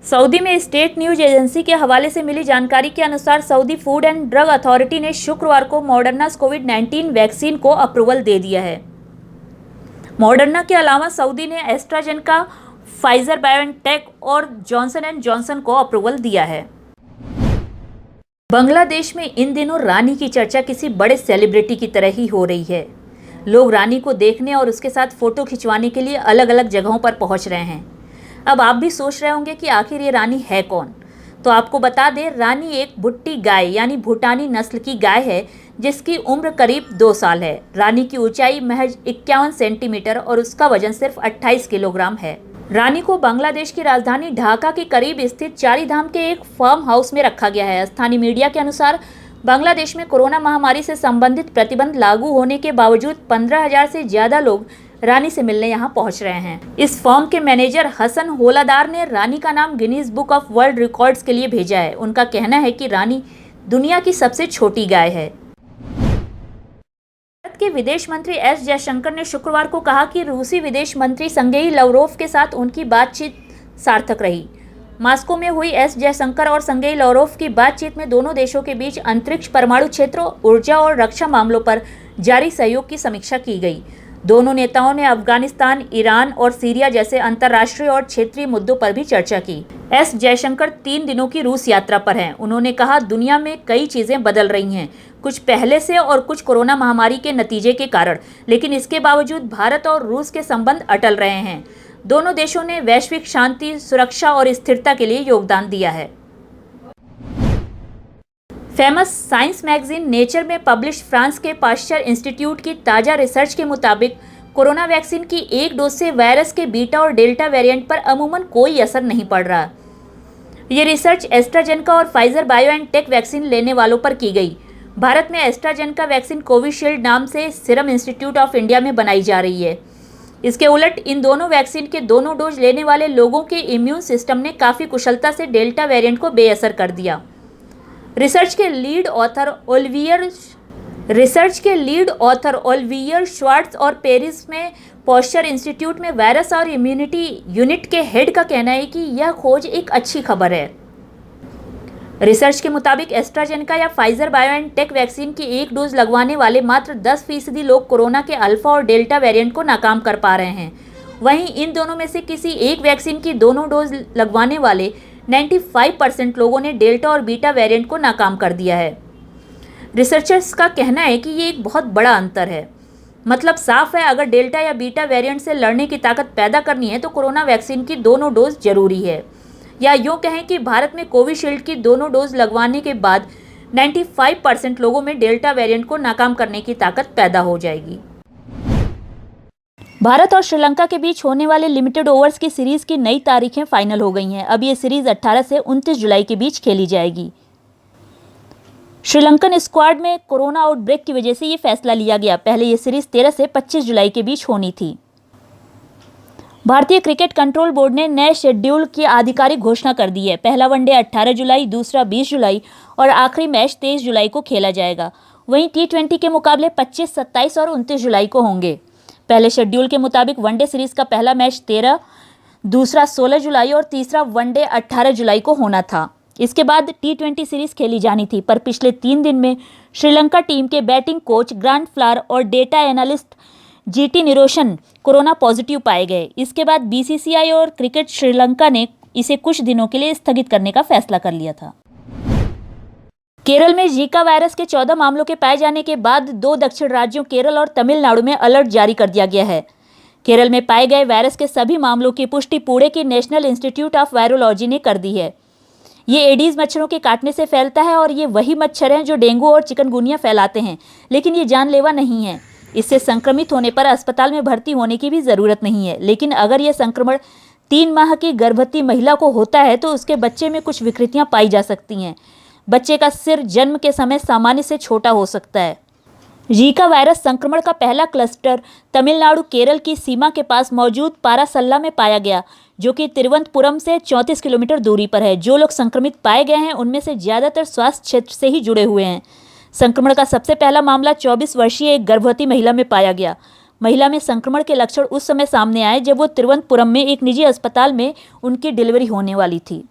Saudi में state news agency के हवाले से मिली जानकारी के अनुसार Saudi food and drug authority ने शुक्रवार को मॉडर्ना कोविड-19 वैक्सीन को अप्रूवल दे दिया है। मॉडर्ना के अलावा सऊदी ने एस्ट्राजेनेका, फाइजर बायोएनटेक और जॉनसन एंड जॉनसन को अप्रूवल दिया है। बांग्लादेश में इन दिनों रानी की चर्चा किसी बड़े सेलिब्रिटी की तरह ही हो रही है। लोग रानी को देखने और उसके साथ फोटो खिंचवाने के लिए अलग अलग जगहों पर पहुंच रहे हैं। अब आप भी सोच रहे होंगे कि आखिर ये रानी है कौन। तो आपको बता दें, रानी एक भुट्टी गाय यानी भूटानी नस्ल की गाय है जिसकी उम्र करीब 2 साल है। रानी की ऊंचाई महज 51 सेंटीमीटर और उसका वजन सिर्फ 28 किलोग्राम है। रानी को बांग्लादेश की राजधानी ढाका के करीब स्थित चारीधाम के एक फार्म हाउस में रखा गया है। स्थानीय मीडिया के अनुसार बांग्लादेश में कोरोना महामारी से संबंधित प्रतिबंध लागू होने के बावजूद 15,000 से ज्यादा लोग रानी से मिलने यहां पहुंच रहे हैं। इस फॉर्म के मैनेजर हसन होलादार ने रानी का नाम Guinness book of world records के लिए भेजा है। उनका कहना है कि रानी दुनिया की सबसे छोटी गाय है। भारत के विदेश मंत्री एस जयशंकर ने शुक्रवार को कहा कि रूसी विदेश मंत्री सर्गेई लाव्रोव के साथ उनकी बातचीत सार्थक रही। मॉस्को में हुई एस जयशंकर और सर्गेई लाव्रोव की बातचीत में दोनों देशों के बीच अंतरिक्ष, परमाणु क्षेत्रों, ऊर्जा और रक्षा मामलों पर जारी सहयोग की समीक्षा की गई। दोनों नेताओं ने अफगानिस्तान, ईरान और सीरिया जैसे अंतर्राष्ट्रीय और क्षेत्रीय मुद्दों पर भी चर्चा की। एस जयशंकर 3 दिनों की रूस यात्रा पर हैं। उन्होंने कहा, दुनिया में कई चीजें बदल रही हैं, कुछ पहले से और कुछ कोरोना महामारी के नतीजे के कारण, लेकिन इसके बावजूद भारत और रूस के संबंध अटल रहे हैं। दोनों देशों ने वैश्विक शांति, सुरक्षा और स्थिरता के लिए योगदान दिया है। फेमस साइंस मैगजीन नेचर में पब्लिश फ्रांस के पाश्चर इंस्टीट्यूट की ताज़ा रिसर्च के मुताबिक कोरोना वैक्सीन की एक डोज से वायरस के बीटा और डेल्टा वेरिएंट पर अमूमन कोई असर नहीं पड़ रहा। ये रिसर्च एस्ट्राजेनेका और फाइजर बायोएनटेक वैक्सीन लेने वालों पर की गई। भारत में एस्ट्राजेनेका वैक्सीन कोविशील्ड नाम से सीरम इंस्टीट्यूट ऑफ इंडिया में बनाई जा रही है। इसके उलट इन दोनों वैक्सीन के दोनों डोज लेने वाले लोगों के इम्यून सिस्टम ने काफ़ी कुशलता से डेल्टा वेरिएंट को बेअसर कर दिया। रिसर्च के लीड ऑथर ओलिवियर श्वार्ट्ज और पेरिस में पाश्चर इंस्टीट्यूट में वायरस और इम्यूनिटी यूनिट के हेड का कहना है कि यह खोज एक अच्छी खबर है। रिसर्च के मुताबिक एस्ट्राजेनेका या फाइजर बायोएनटेक वैक्सीन की एक डोज लगवाने वाले मात्र 10% लोग कोरोना के अल्फा और डेल्टा वेरिएंट को नाकाम कर पा रहे हैं। वहीं इन दोनों में से किसी एक वैक्सीन की दोनों डोज लगवाने वाले 95% लोगों ने डेल्टा और बीटा वेरिएंट को नाकाम कर दिया है। रिसर्चर्स का कहना है कि ये एक बहुत बड़ा अंतर है। मतलब साफ है, अगर डेल्टा या बीटा वेरिएंट से लड़ने की ताकत पैदा करनी है तो कोरोना वैक्सीन की दोनों डोज जरूरी है। या यूँ कहें कि भारत में कोविशील्ड की दोनों डोज लगवाने के बाद 95% लोगों में डेल्टा वेरिएंट को नाकाम करने की ताकत पैदा हो जाएगी। भारत और श्रीलंका के बीच होने वाले लिमिटेड ओवर्स की सीरीज की नई तारीखें फाइनल हो गई हैं। अब ये सीरीज 18 से 29 जुलाई के बीच खेली जाएगी। श्रीलंकन स्क्वाड में कोरोना आउटब्रेक की वजह से ये फैसला लिया गया। पहले ये सीरीज 13 से 25 जुलाई के बीच होनी थी। भारतीय क्रिकेट कंट्रोल बोर्ड ने नए शेड्यूल की आधिकारिक घोषणा कर दी है। पहला वनडे 18 जुलाई, दूसरा 20 जुलाई और आखिरी मैच 23 जुलाई को खेला जाएगा। वहीं T20 के मुकाबले 25, 27 और 29 जुलाई को होंगे। पहले शेड्यूल के मुताबिक वनडे सीरीज का पहला मैच 13, दूसरा 16 जुलाई और तीसरा वनडे 18 जुलाई को होना था। इसके बाद T20 सीरीज खेली जानी थी, पर पिछले 3 दिन में श्रीलंका टीम के बैटिंग कोच ग्रांट फ्लावर और data analyst GT Niroshan corona positive पाए गए। इसके बाद BCCI और क्रिकेट श्रीलंका ने इसे कुछ दिनों के लिए स्थगित करने का फैसला कर लिया था। केरल में जीका वायरस के 14 मामलों के पाए जाने के बाद 2 दक्षिण राज्यों केरल और तमिलनाडु में अलर्ट जारी कर दिया गया है। केरल में पाए गए वायरस के सभी मामलों की पुष्टि पुणे की नेशनल इंस्टीट्यूट ऑफ वायरोलॉजी ने कर दी है। ये एडीज मच्छरों के काटने से फैलता है और ये वही मच्छर हैं जो डेंगू और चिकनगुनिया फैलाते हैं, लेकिन ये जानलेवा नहीं है। इससे संक्रमित होने पर अस्पताल में भर्ती होने की भी ज़रूरत नहीं है। लेकिन अगर यह संक्रमण 3 माह की गर्भवती महिला को होता है तो उसके बच्चे में कुछ विकृतियां पाई जा सकती हैं। बच्चे का सिर जन्म के समय सामान्य से छोटा हो सकता है। जीका वायरस संक्रमण का पहला क्लस्टर तमिलनाडु केरल की सीमा के पास मौजूद पारासल्ला में पाया गया, जो कि तिरुवनंतपुरम से 34 किलोमीटर दूरी पर है। जो लोग संक्रमित पाए गए हैं उनमें से ज़्यादातर स्वास्थ्य क्षेत्र से ही जुड़े हुए हैं। संक्रमण का सबसे पहला मामला 24 वर्षीय एक गर्भवती महिला में पाया गया। महिला में संक्रमण के लक्षण उस समय सामने आए जब वो तिरुवनंतपुरम में एक निजी अस्पताल में उनकी डिलीवरी होने वाली थी।